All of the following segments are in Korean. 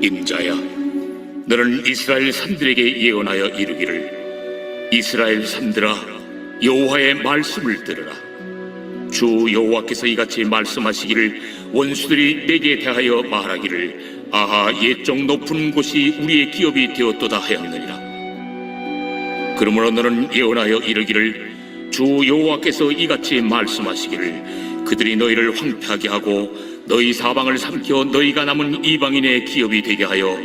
인자야, 너는 이스라엘 산들에게 예언하여 이르기를, 이스라엘 산들아, 여호와의 말씀을 들으라. 주 여호와께서 이같이 말씀하시기를, 원수들이 내게 대하여 말하기를, 아하, 옛적 높은 곳이 우리의 기업이 되었도다 하였느니라. 그러므로 너는 예언하여 이르기를, 주 여호와께서 이같이 말씀하시기를, 그들이 너희를 황폐하게 하고 너희 사방을 삼켜 너희가 남은 이방인의 기업이 되게 하여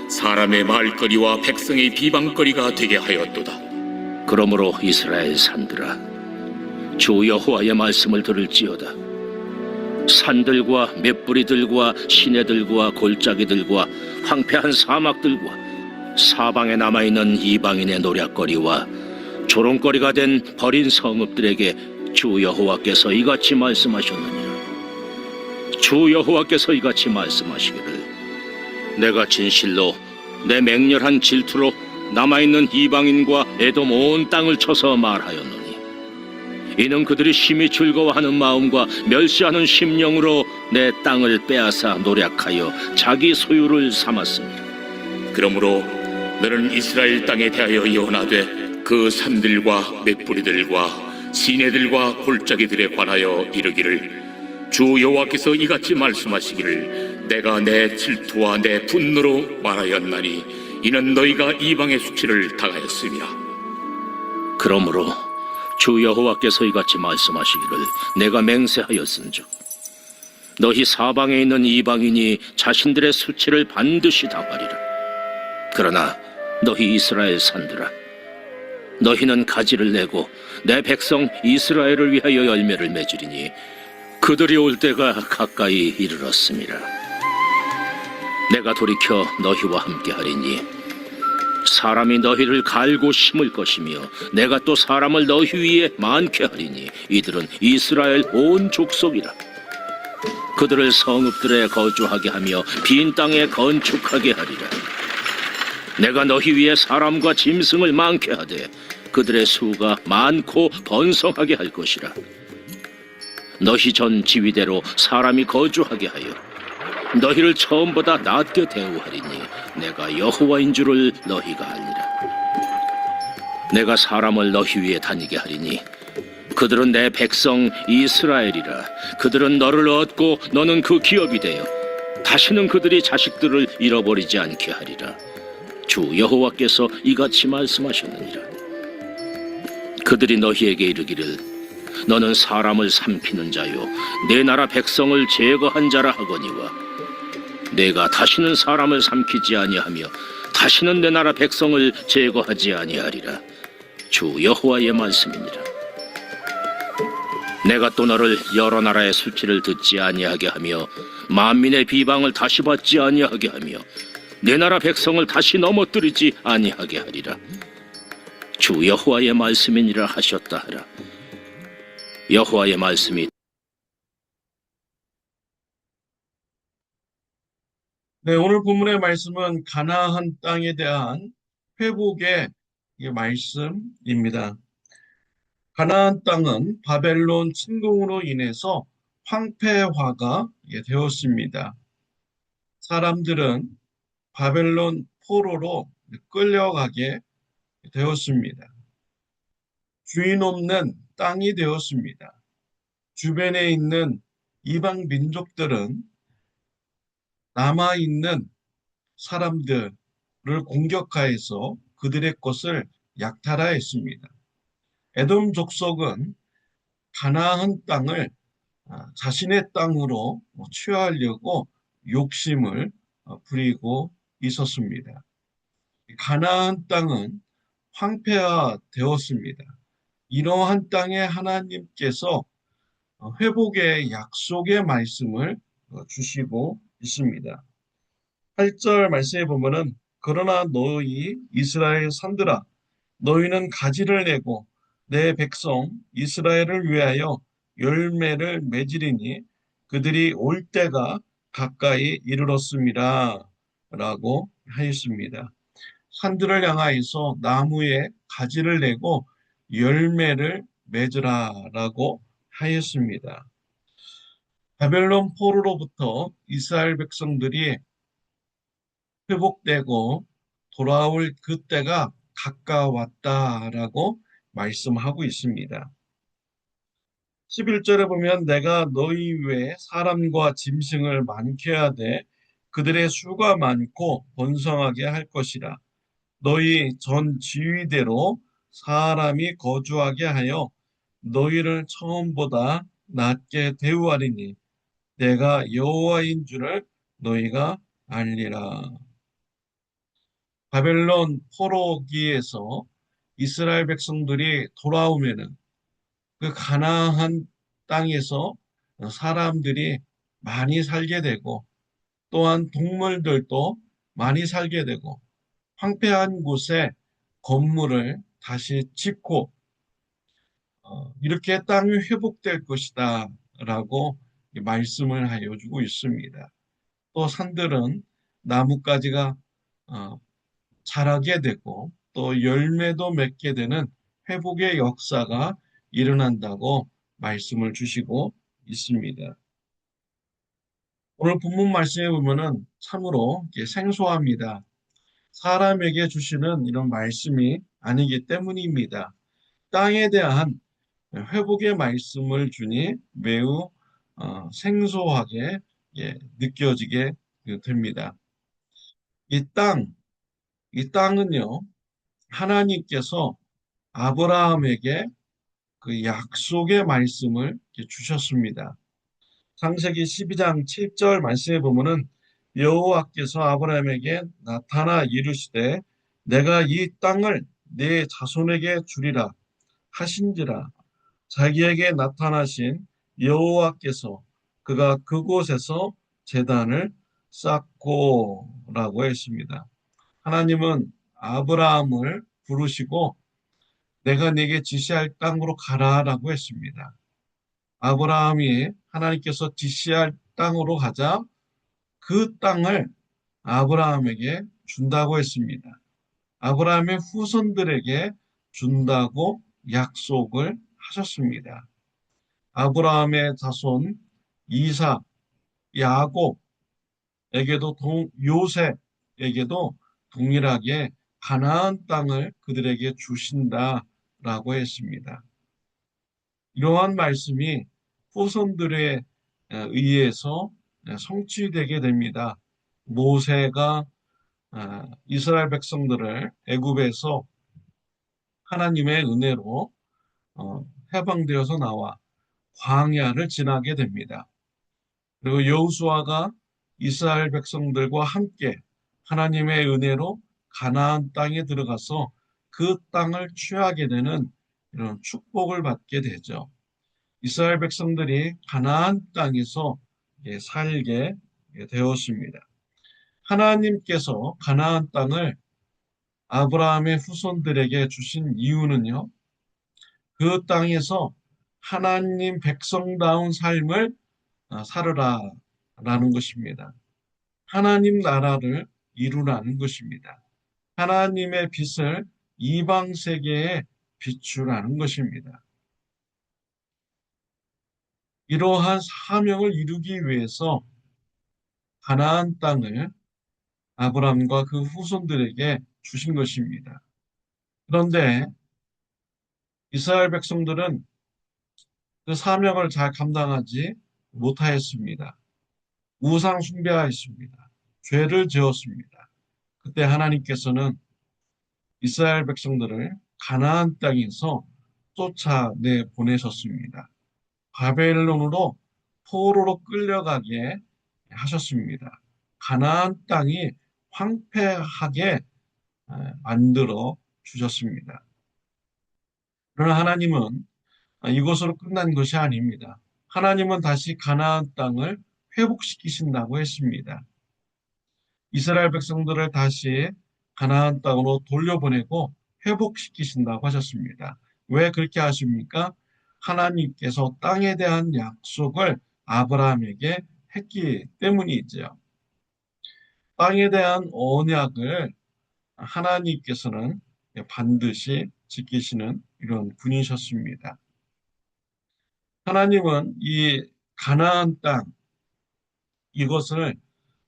사람의 말거리와 백성의 비방거리가 되게 하였도다. 그러므로 이스라엘 산들아, 주 여호와의 말씀을 들을지어다. 산들과 맷뿌리들과 시내들과 골짜기들과 황폐한 사막들과 사방에 남아있는 이방인의 노략거리와 조롱거리가 된 버린 성읍들에게 주 여호와께서 이같이 말씀하셨느니라. 주 여호와께서 이같이 말씀하시기를, 내가 진실로 내 맹렬한 질투로 남아있는 이방인과 에돔 온 땅을 쳐서 말하였노니, 이는 그들이 심히 즐거워하는 마음과 멸시하는 심령으로 내 땅을 빼앗아 노략하여 자기 소유를 삼았습니다. 그러므로 너는 이스라엘 땅에 대하여 예언하되, 그 산들과 맷뿌리들과 시내들과 골짜기들에 관하여 이르기를, 주 여호와께서 이같이 말씀하시기를, 내가 내 질투와 내 분노로 말하였나니 이는 너희가 이방의 수치를 당하였음이라. 그러므로 주 여호와께서 이같이 말씀하시기를, 내가 맹세하였은즉 너희 사방에 있는 이방인이 자신들의 수치를 반드시 당하리라. 그러나 너희 이스라엘 산들아, 너희는 가지를 내고 내 백성 이스라엘을 위하여 열매를 맺으리니 그들이 올 때가 가까이 이르렀음이라. 내가 돌이켜 너희와 함께하리니 사람이 너희를 갈고 심을 것이며 내가 또 사람을 너희 위에 많게 하리니 이들은 이스라엘 온 족속이라. 그들을 성읍들에 거주하게 하며 빈 땅에 건축하게 하리라. 내가 너희 위에 사람과 짐승을 많게 하되 그들의 수가 많고 번성하게 할 것이라. 너희 전 지위대로 사람이 거주하게 하여 너희를 처음보다 낮게 대우하리니 내가 여호와인 줄을 너희가 알리라. 내가 사람을 너희 위에 다니게 하리니 그들은 내 백성 이스라엘이라. 그들은 너를 얻고 너는 그 기업이 되어 다시는 그들이 자식들을 잃어버리지 않게 하리라. 주 여호와께서 이같이 말씀하셨느니라. 그들이 너희에게 이르기를, 너는 사람을 삼키는 자요 내 나라 백성을 제거한 자라 하거니와, 내가 다시는 사람을 삼키지 아니하며 다시는 내 나라 백성을 제거하지 아니하리라. 주 여호와의 말씀이니라. 내가 또 너를 여러 나라의 수치를 듣지 아니하게 하며 만민의 비방을 다시 받지 아니하게 하며 내 나라 백성을 다시 넘어뜨리지 아니하게 하리라. 주 여호와의 말씀이니라 하셨다 하라. 여호와의 말씀이. 네, 오늘 본문의 말씀은 가나안 땅에 대한 회복의 말씀입니다. 가나안 땅은 바벨론 침공으로 인해서 황폐화가 되었습니다. 사람들은 바벨론 포로로 끌려가게 되었습니다. 주인 없는 땅이 되었습니다. 주변에 있는 이방 민족들은 남아있는 사람들을 공격하여서 그들의 것을 약탈하였습니다. 에돔 족속은 가나안 땅을 자신의 땅으로 취하려고 욕심을 부리고 있었습니다. 가나안 땅은 황폐화되었습니다. 이러한 땅에 하나님께서 회복의 약속의 말씀을 주시고 있습니다. 8절 말씀에 보면은, 그러나 너희 이스라엘 산들아, 너희는 가지를 내고 내 백성 이스라엘을 위하여 열매를 맺으리니 그들이 올 때가 가까이 이르렀습니다 라고 하였습니다. 산들을 향하여서 나무에 가지를 내고 열매를 맺으라 라고 하였습니다. 바벨론 포로로부터 이스라엘 백성들이 회복되고 돌아올 그때가 가까웠다라고 말씀하고 있습니다. 11절에 보면 내가 너희 외에 사람과 짐승을 많게 하되 그들의 수가 많고 번성하게 할 것이라. 너희 전 지위대로 사람이 거주하게 하여 너희를 처음보다 낮게 대우하리니 내가 여호와인 줄을 너희가 알리라. 바벨론 포로기에서 이스라엘 백성들이 돌아오면은 그 가나안 땅에서 사람들이 많이 살게 되고 또한 동물들도 많이 살게 되고 황폐한 곳에 건물을 다시 짓고 이렇게 땅이 회복될 것이다 라고 말씀을 하여 주고 있습니다. 또 산들은 나뭇가지가 어, 자라게 되고 또 열매도 맺게 되는 회복의 역사가 일어난다고 말씀을 주시고 있습니다. 오늘 본문 말씀에 보면은 참으로 생소합니다. 사람에게 주시는 이런 말씀이 아니기 때문입니다. 땅에 대한 회복의 말씀을 주니 매우 생소하게 느껴지게 됩니다. 이 땅, 이 땅은요, 하나님께서 아브라함에게 그 약속의 말씀을 주셨습니다. 창세기 12장 7절 말씀에 보면은 여호와께서 아브라함에게 나타나 이르시되 내가 이 땅을 네 자손에게 주리라 하신지라. 자기에게 나타나신 여호와께서 그가 그곳에서 제단을 쌓고라고 했습니다. 하나님은 아브라함을 부르시고 내가 네게 지시할 땅으로 가라라고 했습니다. 아브라함이 하나님께서 지시할 땅으로 가자 그 땅을 아브라함에게 준다고 했습니다. 아브라함의 후손들에게 준다고 약속을 하셨습니다. 아브라함의 자손 이삭, 야곱에게도 요셉에게도 동일하게 가나안 땅을 그들에게 주신다라고 했습니다. 이러한 말씀이 후손들에 의해서 성취되게 됩니다. 모세가 이스라엘 백성들을 애굽에서 하나님의 은혜로 해방되어서 나와 광야를 지나게 됩니다. 그리고 여호수아가 이스라엘 백성들과 함께 하나님의 은혜로 가나안 땅에 들어가서 그 땅을 취하게 되는 이런 축복을 받게 되죠. 이스라엘 백성들이 가나안 땅에서 살게 되었습니다. 하나님께서 가나안 땅을 아브라함의 후손들에게 주신 이유는요, 그 땅에서 하나님 백성다운 삶을 살으라라는 것입니다. 하나님 나라를 이루라는 것입니다. 하나님의 빛을 이방 세계에 비추라는 것입니다. 이러한 사명을 이루기 위해서 가나안 땅을 아브라함과 그 후손들에게 주신 것입니다. 그런데 이스라엘 백성들은 그 사명을 잘 감당하지 못하였습니다. 우상 숭배하였습니다. 죄를 지었습니다. 그때 하나님께서는 이스라엘 백성들을 가나안 땅에서 쫓아내 보내셨습니다. 바벨론으로 포로로 끌려가게 하셨습니다. 가나안 땅이 황폐하게 만들어 주셨습니다. 그러나 하나님은 이것으로 끝난 것이 아닙니다. 하나님은 다시 가나안 땅을 회복시키신다고 했습니다. 이스라엘 백성들을 다시 가나안 땅으로 돌려보내고 회복시키신다고 하셨습니다. 왜 그렇게 하십니까? 하나님께서 땅에 대한 약속을 아브라함에게 했기 때문이죠. 땅에 대한 언약을 하나님께서는 반드시 지키시는 이런 분이셨습니다. 하나님은 이 가나안 땅, 이것을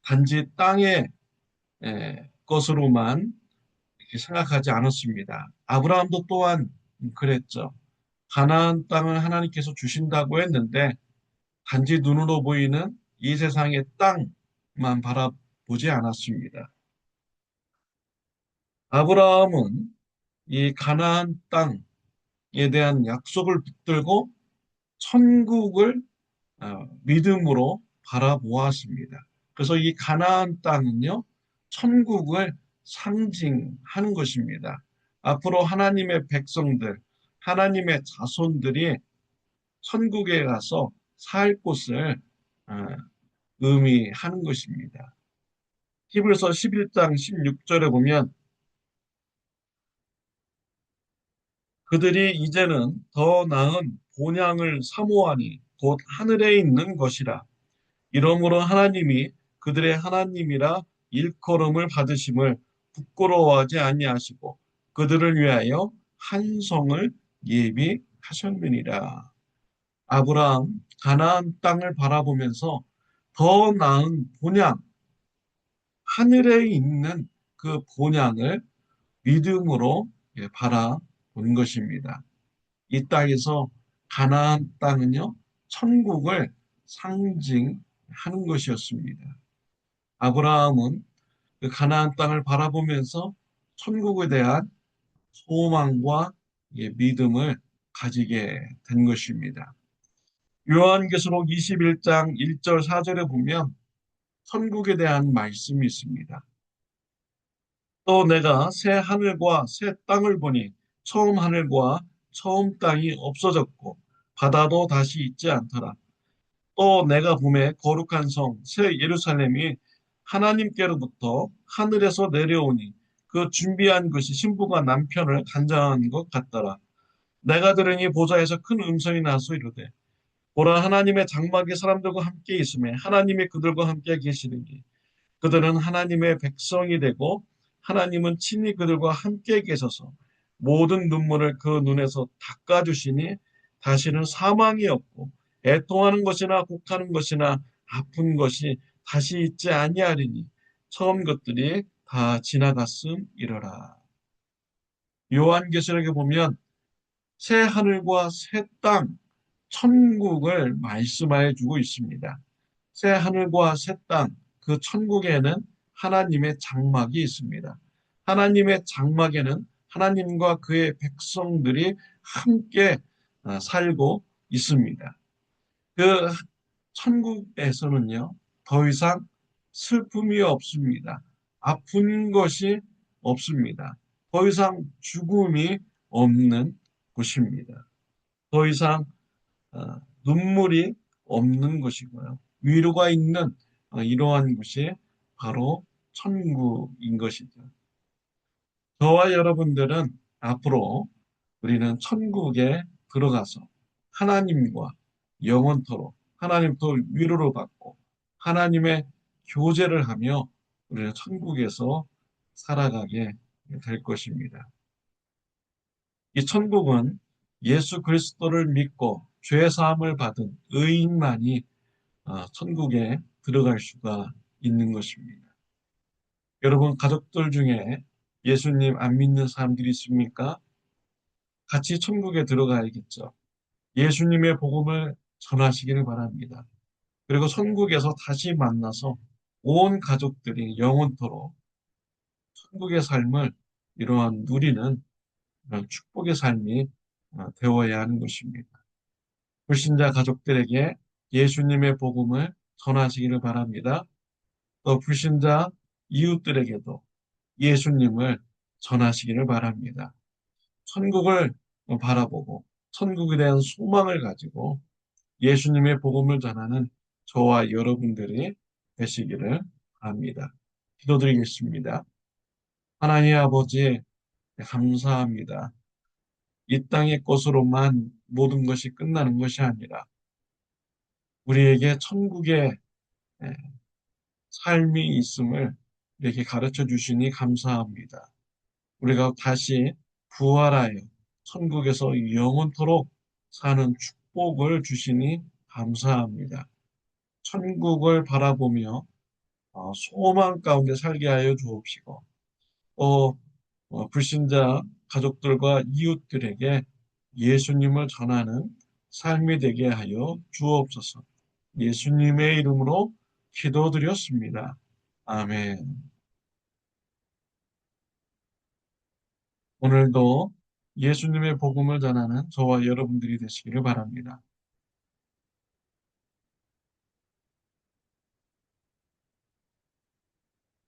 단지 땅의 것으로만 이렇게 생각하지 않았습니다. 아브라함도 또한 그랬죠. 가나안 땅을 하나님께서 주신다고 했는데 단지 눈으로 보이는 이 세상의 땅만 바라보지 않았습니다. 아브라함은 이 가나안 땅에 대한 약속을 붙들고 천국을 믿음으로 바라보았습니다. 그래서 이 가나안 땅은요, 천국을 상징하는 것입니다. 앞으로 하나님의 백성들, 하나님의 자손들이 천국에 가서 살 곳을 어, 의미하는 것입니다. 히브리서 11장 16절에 보면 그들이 이제는 더 나은 본향을 사모하니 곧 하늘에 있는 것이라. 이러므로 하나님이 그들의 하나님이라 일컬음을 받으심을 부끄러워하지 아니하시고 그들을 위하여 한 성을 예비하셨느니라. 아브라함 가나안 땅을 바라보면서 더 나은 본향, 하늘에 있는 그 본향을 믿음으로 바라본 것입니다. 이 땅에서 가나안 땅은요, 천국을 상징하는 것이었습니다. 아브라함은 그 가나안 땅을 바라보면서 천국에 대한 소망과 믿음을 가지게 된 것입니다. 요한계시록 21장 1절 4절에 보면 천국에 대한 말씀이 있습니다. 또 내가 새 하늘과 새 땅을 보니 처음 하늘과 처음 땅이 없어졌고 바다도 다시 있지 않더라. 또 내가 보매 거룩한 성 새 예루살렘이 하나님께로부터 하늘에서 내려오니 그 준비한 것이 신부가 남편을 간장한 것 같더라. 내가 들으니 보좌에서 큰 음성이 나서 이르되 보라 하나님의 장막이 사람들과 함께 있으며 하나님이 그들과 함께 계시느니 그들은 하나님의 백성이 되고 하나님은 친히 그들과 함께 계셔서 모든 눈물을 그 눈에서 닦아주시니 다시는 사망이 없고 애통하는 것이나 곡하는 것이나 아픈 것이 다시 있지 아니하리니 처음 것들이 다 지나갔음이러라. 요한계시록에 보면 새 하늘과 새 땅, 천국을 말씀하여 주고 있습니다. 새 하늘과 새 땅, 그 천국에는 하나님의 장막이 있습니다. 하나님의 장막에는 하나님과 그의 백성들이 함께 살고 있습니다. 그 천국에서는요, 더 이상 슬픔이 없습니다. 아픈 것이 없습니다. 더 이상 죽음이 없는 곳입니다. 더 이상 눈물이 없는 것이고요. 위로가 있는 이러한 곳이 바로 천국인 것이죠. 저와 여러분들은 앞으로 우리는 천국에 들어가서 하나님과 영원토록 하나님తో 위로를 받고 하나님의 교제를 하며 우리는 천국에서 살아가게 될 것입니다. 이 천국은 예수 그리스도를 믿고 죄 사함을 받은 의인만이 천국에 들어갈 수가 있는 것입니다. 여러분 가족들 중에 예수님 안 믿는 사람들이 있습니까? 같이 천국에 들어가야겠죠. 예수님의 복음을 전하시기를 바랍니다. 그리고 천국에서 다시 만나서 온 가족들이 영원토록 천국의 삶을 이러한 누리는 그런 축복의 삶이 되어야 하는 것입니다. 불신자 가족들에게 예수님의 복음을 전하시기를 바랍니다. 또 불신자 이웃들에게도 예수님을 전하시기를 바랍니다. 천국을 바라보고 천국에 대한 소망을 가지고 예수님의 복음을 전하는 저와 여러분들이 되시기를 바랍니다. 기도드리겠습니다. 하나님 아버지 감사합니다. 이 땅의 것으로만 모든 것이 끝나는 것이 아니라 우리에게 천국의 삶이 있음을 이렇게 가르쳐 주시니 감사합니다. 우리가 다시 부활하여 천국에서 영원토록 사는 축복을 주시니 감사합니다. 천국을 바라보며 소망 가운데 살게 하여 주옵시고, 또 불신자 가족들과 이웃들에게 예수님을 전하는 삶이 되게 하여 주옵소서. 예수님의 이름으로 기도드렸습니다. 아멘. 오늘도 예수님의 복음을 전하는 저와 여러분들이 되시기를 바랍니다.